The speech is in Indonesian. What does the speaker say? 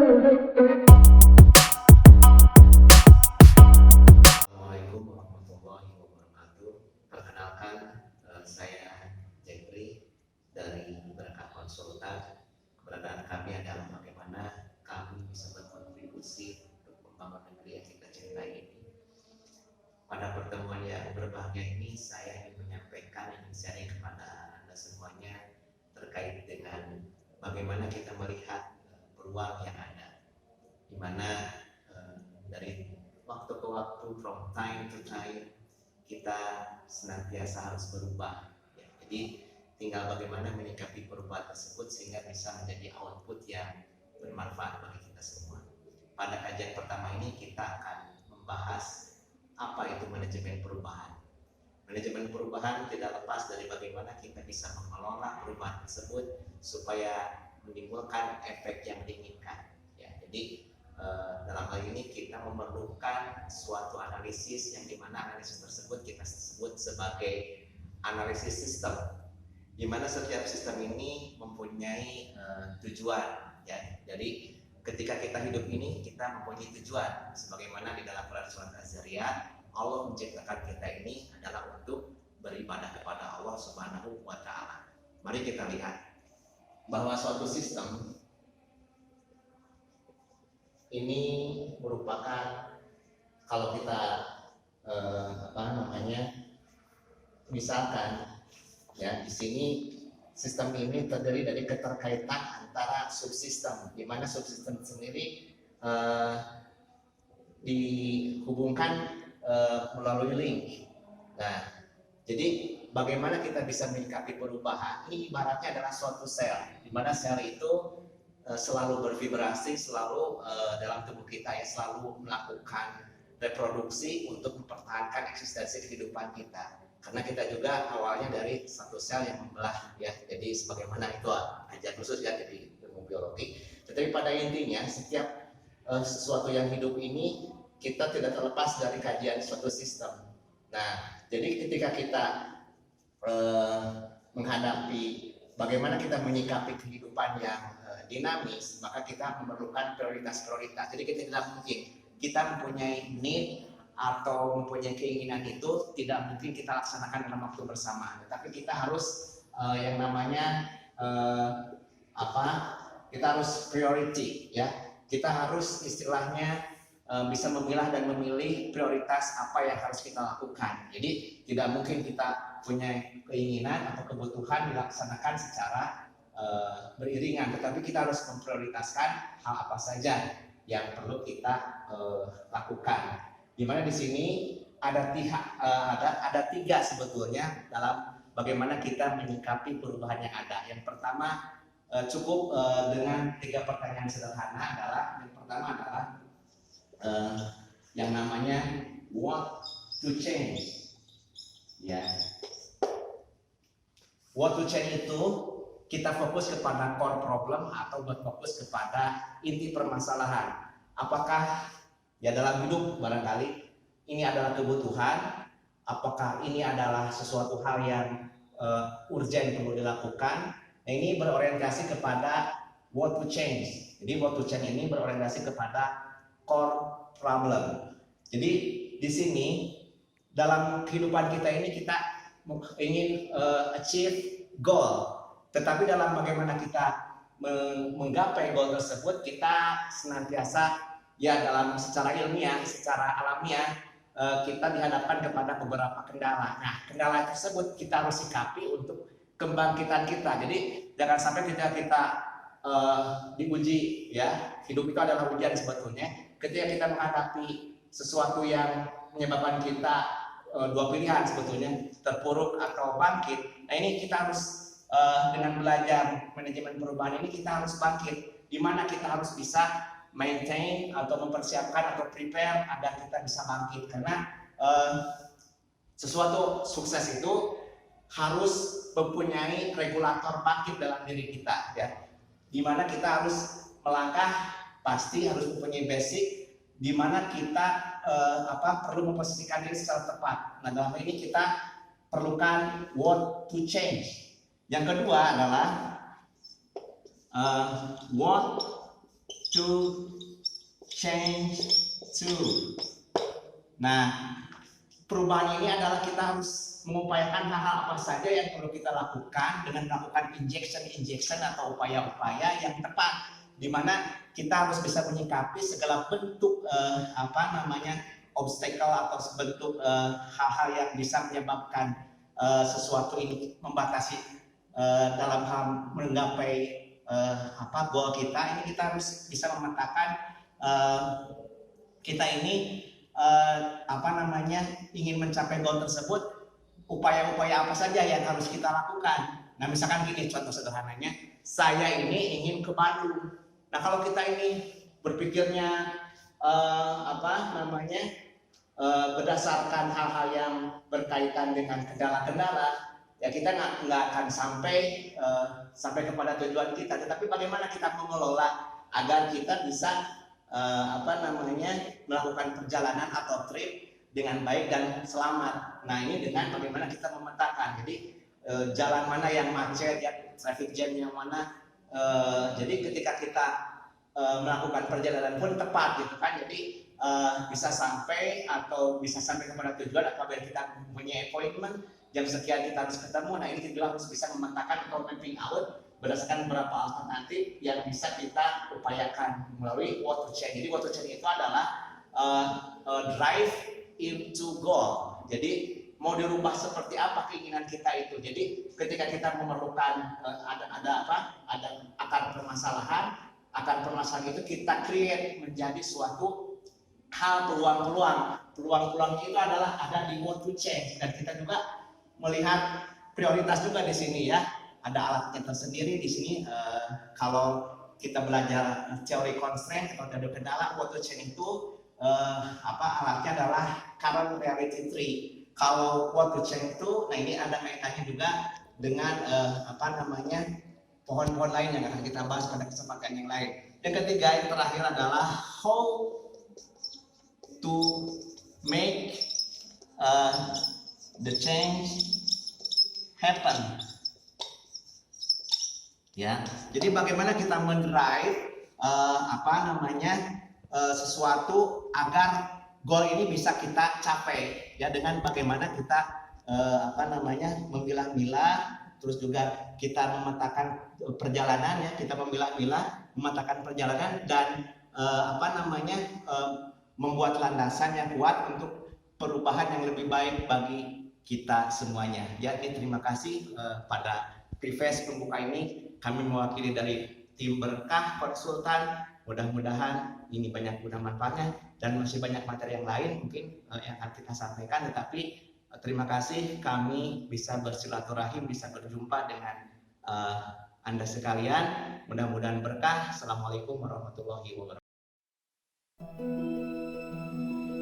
Assalamualaikum warahmatullahi wabarakatuh. Perkenalkan, saya Jeffrey dari Berkah Konsultan. Keberadaan kami adalah bagaimana kami bisa berkontribusi untuk membangun negeri yang kita cintai ini. Pada pertemuan yang berbahagia ini, saya ingin menyampaikan, ingin sharing kepada Anda semuanya terkait dengan bagaimana kita melihat peluang yang ada, di mana dari waktu ke waktu, from time to time, kita senantiasa harus berubah. Ya, jadi tinggal bagaimana menyikapi perubahan tersebut sehingga bisa menjadi output yang bermanfaat bagi kita semua. Pada kajian pertama ini kita akan membahas apa itu manajemen perubahan. Manajemen perubahan tidak lepas dari bagaimana kita bisa mengelola perubahan tersebut supaya menimbulkan efek yang diinginkan. Ya, jadi dalam hal ini kita memerlukan suatu analisis yang dimana analisis tersebut kita sebut sebagai analisis sistem, di mana setiap sistem ini mempunyai tujuan. Ya, jadi ketika kita hidup ini kita mempunyai tujuan, sebagaimana di dalam Quran surat Az-Zariyat, Allah menciptakan kita ini adalah untuk beribadah kepada Allah Subhanahu wa Ta'ala. Mari kita lihat bahwa suatu sistem ini merupakan, kalau kita misalkan ya, di sini sistem ini terdiri dari keterkaitan antara subsistem, di mana subsistem sendiri dihubungkan melalui link. Nah, jadi bagaimana kita bisa menyikapi perubahan? Ini ibaratnya adalah suatu sel, di mana sel itu selalu bervibrasi, selalu dalam tubuh kita ya, selalu melakukan reproduksi untuk mempertahankan eksistensi kehidupan kita. Karena kita juga awalnya dari satu sel yang membelah ya, jadi sebagaimana itu ajar khusus ya, jadi ilmu biologi. Tetapi pada intinya setiap sesuatu yang hidup ini kita tidak terlepas dari kajian suatu sistem. Nah, jadi ketika kita menghadapi bagaimana kita menyikapi kehidupan yang dinamis, maka kita memerlukan prioritas-prioritas. Jadi kita tidak mungkin kita mempunyai need atau mempunyai keinginan itu tidak mungkin kita laksanakan dalam waktu bersamaan. Tetapi kita harus yang namanya kita harus priority ya. Kita harus istilahnya bisa memilah dan memilih prioritas apa yang harus kita lakukan. Jadi tidak mungkin kita punya keinginan atau kebutuhan dilaksanakan secara beriringan, tetapi kita harus memprioritaskan hal apa saja yang perlu kita lakukan. Dimana di sini ada tiga sebetulnya dalam bagaimana kita menyikapi perubahan yang ada. Yang pertama cukup dengan tiga pertanyaan sederhana adalah, yang pertama adalah yang namanya what to change. Ya, what to change itu kita fokus kepada core problem atau berfokus kepada inti permasalahan. Apakah ya dalam hidup barangkali ini adalah kebutuhan, apakah ini adalah sesuatu hal yang urgent perlu dilakukan. Nah, ini berorientasi kepada what to change. Jadi what to change ini berorientasi kepada core problem. Jadi di sini dalam kehidupan kita ini kita ingin achieve goal. Tetapi dalam bagaimana kita menggapai goal tersebut, kita senantiasa ya dalam secara ilmiah, secara alamiah kita dihadapkan kepada beberapa kendala. Nah, kendala tersebut kita harus sikapi untuk kebangkitan kita. Jadi jangan sampai kita diuji ya. Hidup itu adalah ujian sebetulnya. Ketika kita menghadapi sesuatu yang menyebabkan kita dua pilihan sebetulnya, terpuruk atau bangkit. Nah, ini kita harus dengan belajar manajemen perubahan ini kita harus bangkit, di mana kita harus bisa maintain atau mempersiapkan atau prepare agar kita bisa bangkit. Karena sesuatu sukses itu harus mempunyai regulator bangkit dalam diri kita ya, di mana kita harus melangkah, pasti harus mempunyai basic di mana kita perlu memposisikan diri secara tepat. Nah, dalam ini kita perlukan what to change. Yang kedua adalah what to change to. Nah, perubahan ini adalah kita harus mengupayakan hal-hal apa saja yang perlu kita lakukan dengan melakukan injection atau upaya-upaya yang tepat, di mana kita harus bisa menyikapi segala bentuk obstacle atau bentuk hal-hal yang bisa menyebabkan sesuatu ini membatasi dalam hal menggapai goal kita. Ini kita harus bisa memetakan kita ini ingin mencapai goal tersebut, upaya-upaya apa saja yang harus kita lakukan. Nah, misalkan gini contoh sederhananya, saya ini ingin ke Bandung. Nah, kalau kita ini berpikirnya berdasarkan hal-hal yang berkaitan dengan kendala-kendala, ya kita nggak akan sampai kepada tujuan kita. Tetapi bagaimana kita mengelola agar kita bisa melakukan perjalanan atau trip dengan baik dan selamat. Nah, ini dengan bagaimana kita memetakan. Jadi jalan mana yang macet, ya traffic jam yang mana. Jadi ketika kita melakukan perjalanan pun tepat gitu kan. Jadi bisa sampai kepada tujuan apabila kita punya appointment jam sekian kita harus ketemu. Nah, ini juga harus bisa memetakan atau mapping out berdasarkan beberapa alternatif yang bisa kita upayakan melalui what to change. Jadi what to change itu adalah drive into goal. Jadi mau dirubah seperti apa keinginan kita itu. Jadi ketika kita memerlukan ada akar permasalahan itu kita create menjadi suatu hal peluang itu adalah ada di what to change. Dan kita juga melihat prioritas juga di sini ya. Ada alatnya tersendiri di sini. Kalau kita belajar teori constraint atau teori kendala, what to change itu alatnya adalah current reality tree. Kalau what to change itu, nah ini ada kaitannya juga dengan pohon-pohon lain yang akan kita bahas pada kesempatan yang lain. Yang ketiga, yang terakhir adalah how to make the change happen. Ya, jadi bagaimana kita mendrive sesuatu agar goal ini bisa kita capai, ya, dengan bagaimana kita memilah-milah, terus juga kita memetakan perjalanan, ya, kita memilah-milah, memetakan perjalanan dan membuat landasan yang kuat untuk perubahan yang lebih baik bagi kita semuanya. Jadi terima kasih pada preface pembuka ini. Kami mewakili dari tim Berkah Konsultan. Mudah-mudahan ini banyak guna manfaatnya dan masih banyak materi yang lain mungkin yang akan kita sampaikan. Tetapi terima kasih kami bisa bersilaturahim, bisa berjumpa dengan Anda sekalian. Mudah-mudahan berkah. Assalamualaikum warahmatullahi wabarakatuh.